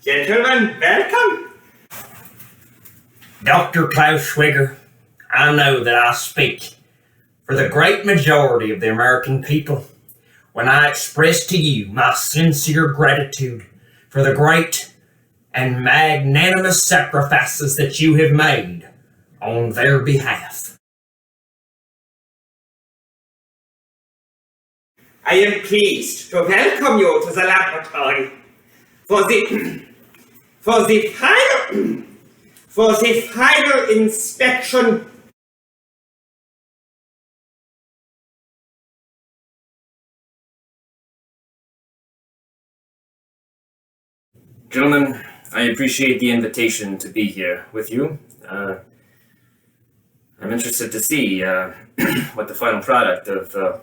Gentlemen, welcome. Dr. Klaus Schwigger, I know that I speak for the great majority of the American people when I express to you my sincere gratitude for the great and magnanimous sacrifices that you have made on their behalf. I am pleased to welcome you to the laboratory for the final inspection. Gentlemen, I appreciate the invitation to be here with you. I'm interested to see what the final product of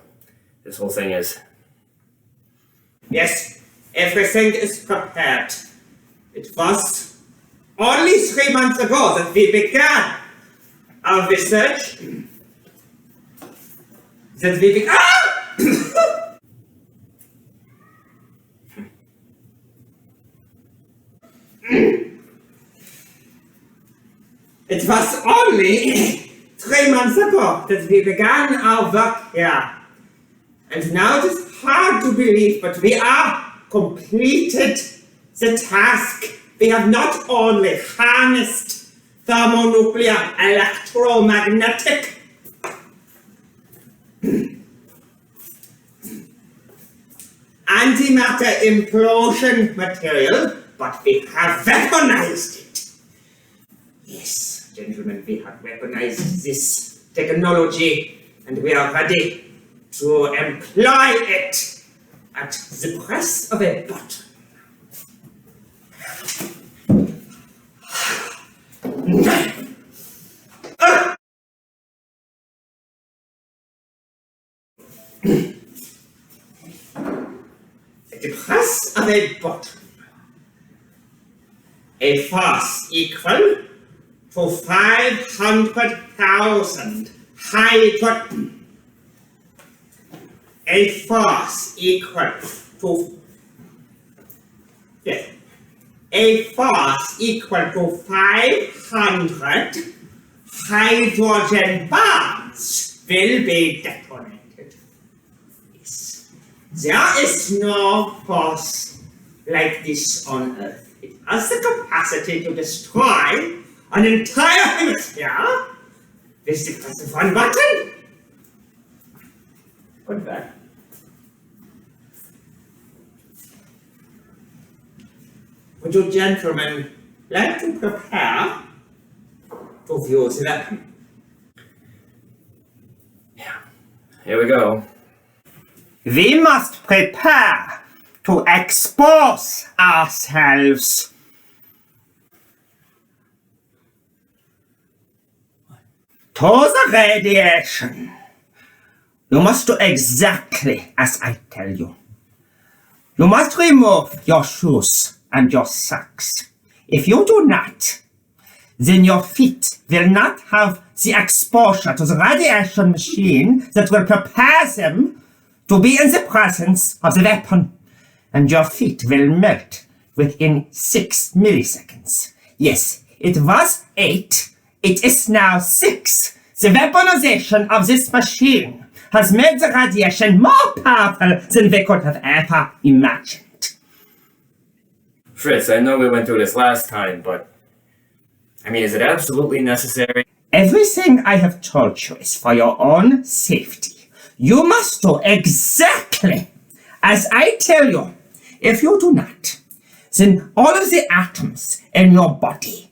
this whole thing is. Yes, everything is prepared. It was only 3 months ago that we began our research. It was only 3 months ago that we began our work here. And now it is hard to believe, but we are completed the task. We have not only harnessed thermonuclear electromagnetic antimatter implosion material, but we have weaponized it. Yes, gentlemen, we have weaponized this technology and we are ready to employ it at the press of a button. At the press of a button, a force equal to 500,000 hydrogen. A force equal to a force equal to 500 hydrogen bombs will be detonated. Yes. There is no force like this on Earth. It has the capacity to destroy an entire hemisphere with the press of one button. Good back. Would you gentlemen like to prepare to view the weapon? Yeah, here we go. We must prepare to expose ourselves to the radiation. You must do exactly as I tell you. You must remove your shoes and your socks. If you do not, then your feet will not have the exposure to the radiation machine that will prepare them to be in the presence of the weapon, and your feet will melt within 6 milliseconds. Yes, it was 8, it is now 6. The weaponization of this machine has made the radiation more powerful than we could have ever imagined. Fritz, I know we went through this last time, but I mean, is it absolutely necessary? Everything I have told you is for your own safety. You must do exactly as I tell you. If you do not, then all of the atoms in your body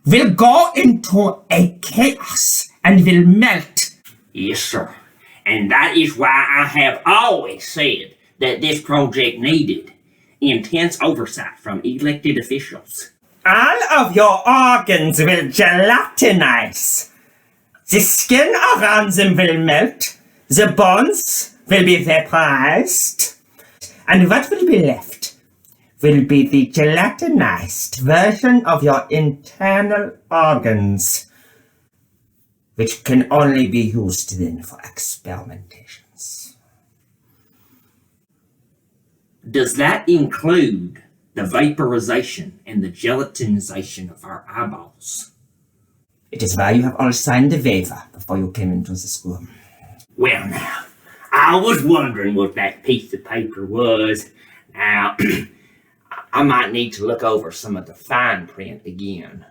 will go into a chaos and will melt. Yes, sir. And that is why I have always said that this project needed intense oversight from elected officials. All of your organs will gelatinize. The skin around them will melt. The bones will be vaporized. And what will be left will be the gelatinized version of your internal organs, which can only be used then for experimentations. Does that include the vaporization and the gelatinization of our eyeballs? It is why you have all signed the waiver before you came into the school. Well, now, I was wondering what that piece of paper was. Now, I might need to look over some of the fine print again.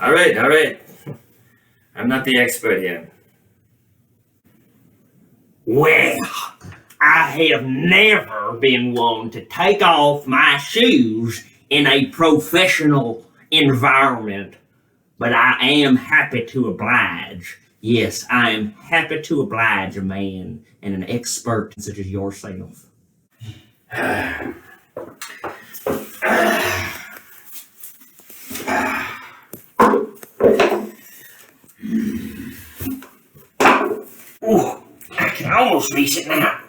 All right. I'm not the expert here. Well, I have never been one to take off my shoes in a professional environment, but I am happy to oblige. Yes, I am happy to oblige a man and an expert such as yourself. Ooh, I can almost reach it now.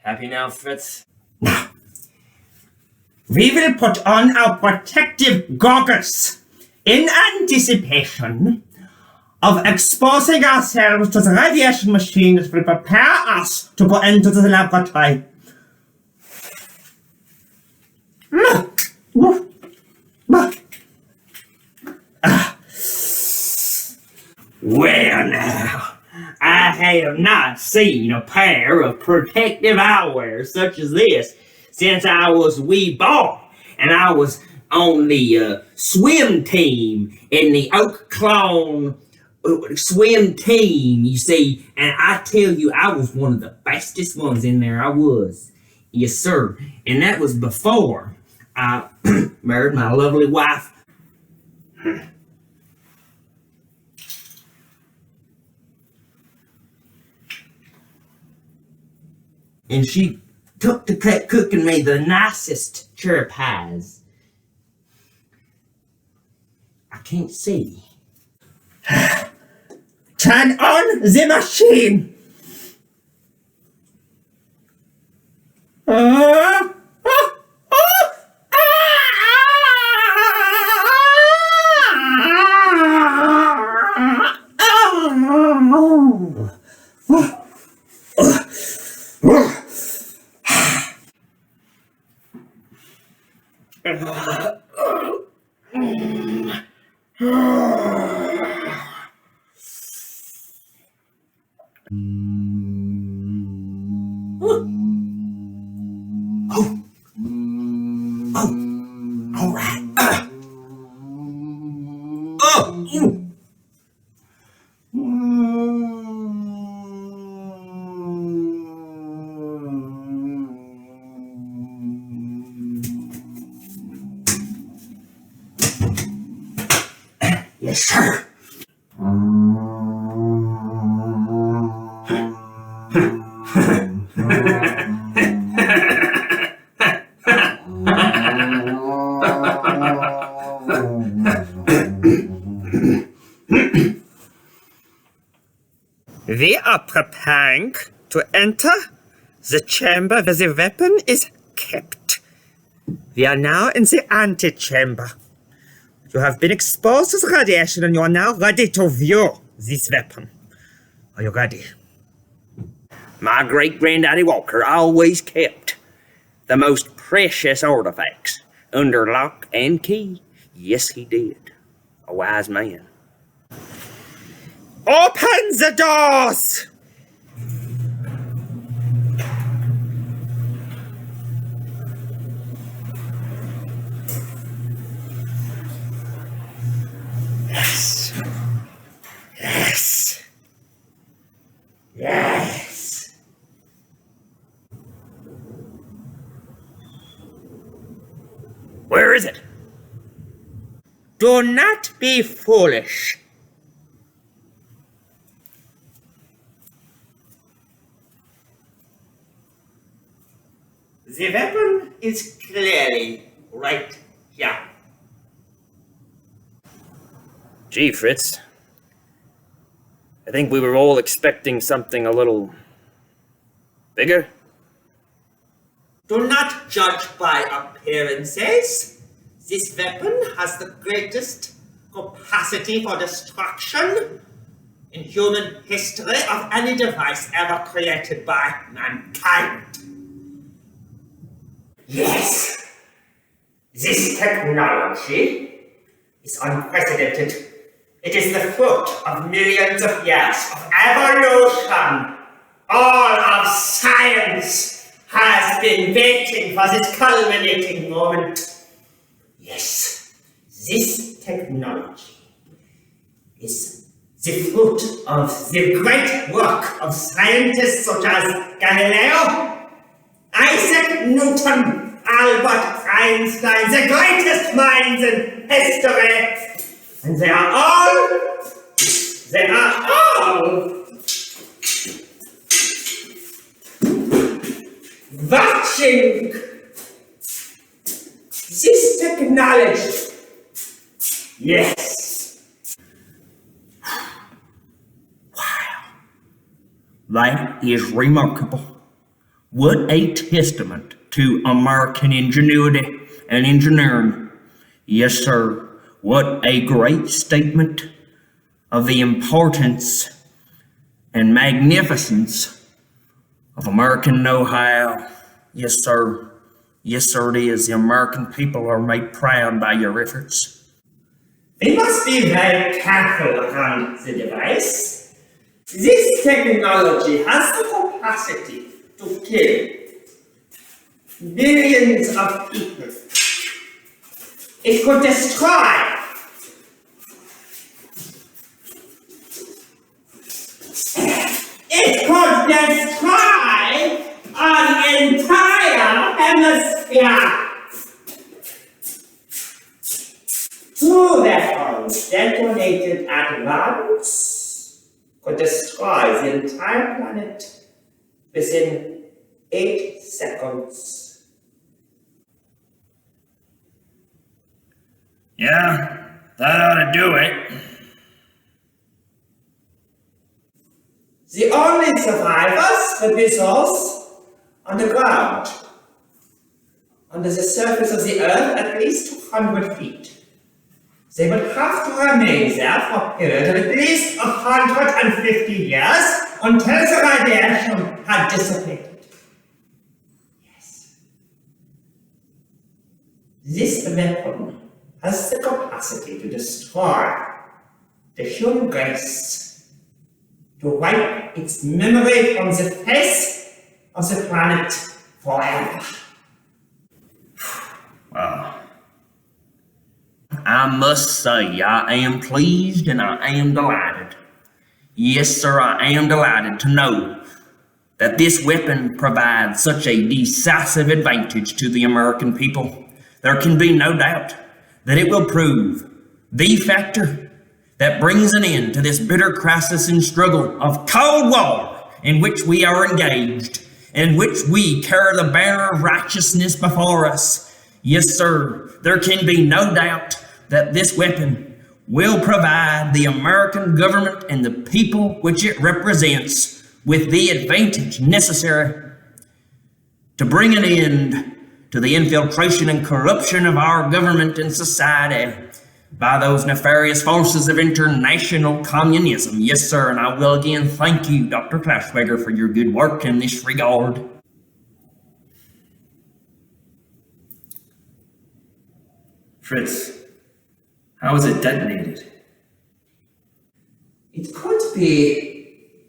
Happy now, Fritz? Now, we will put on our protective goggles in anticipation of exposing ourselves to the radiation machine that will prepare us to go into the laboratory. Well, now, I have not seen a pair of protective eyewear such as this since I was a wee boy, and I was on the swim team in the Oak Clone swim team, you see, and I tell you, I was one of the bestest ones in there. I was. Yes, sir. And that was before I married my lovely wife. And she took to cooking me the nicest cherry pies. I can't see. Turn on the machine! All right. Yes, sir. We are preparing to enter the chamber where the weapon is kept. We are now in the antechamber. You have been exposed to the radiation and you are now ready to view this weapon. Are you ready? My great-granddaddy Walker always kept the most precious artifacts under lock and key. Yes, he did. A wise man. Open the doors! Yes. Yes. Yes. Where is it? Do not be foolish. The weapon is clearly right here. Gee, Fritz. I think we were all expecting something a little bigger. Do not judge by appearances. This weapon has the greatest capacity for destruction in human history of any device ever created by mankind. Yes, this technology is unprecedented. It is the fruit of millions of years of evolution. All of science has been waiting for this culminating moment. Yes, this technology is the fruit of the great work of scientists such as Galileo, Isaac Newton, Albert Einstein, the greatest minds in history. And they are all watching this technology. Yes. Wow. That is remarkable. What a testament to American ingenuity and engineering. Yes, sir. What a great statement of the importance and magnificence of American know-how. Yes, sir. Yes, sir, it is. The American people are made proud by your efforts. We must be very careful around the device. This technology has the capacity to kill millions of people. It could destroy an entire hemisphere. Two weapons detonated at once could destroy the entire planet within 8 seconds. Yeah, that ought to do it. The only survivors would be those on the ground, under the surface of the earth at least 200 feet. They would have to remain there for a period of at least 150 years until the radiation had dissipated. Yes. This weapon has the capacity to destroy the human race, to wipe its memory from the face of the planet forever. Wow. I must say, I am pleased and I am delighted. Yes, sir, I am delighted to know that this weapon provides such a decisive advantage to the American people. There can be no doubt that it will prove the factor that brings an end to this bitter crisis and struggle of Cold War in which we are engaged, in which we carry the banner of righteousness before us. Yes, sir, there can be no doubt that this weapon will provide the American government and the people which it represents with the advantage necessary to bring an end to the infiltration and corruption of our government and society. by those nefarious forces of international communism. Yes, sir, and I will again thank you, Dr. Klauswager, for your good work in this regard. Fritz, how was it detonated? It could be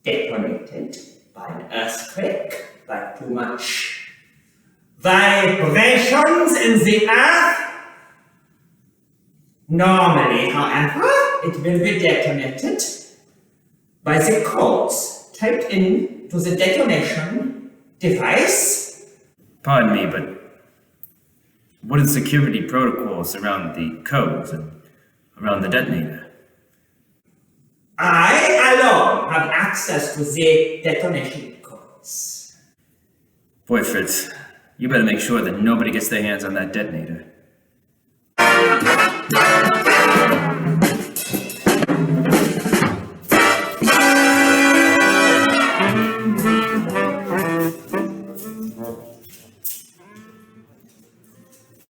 detonated by an earthquake, by too much vibrations in the earth. Normally, however, it will be detonated by the codes typed into the detonation device. Pardon me, but what are the security protocols around the codes and around the detonator? I alone have access to the detonation codes. Boy, Fritz, you better make sure that nobody gets their hands on that detonator.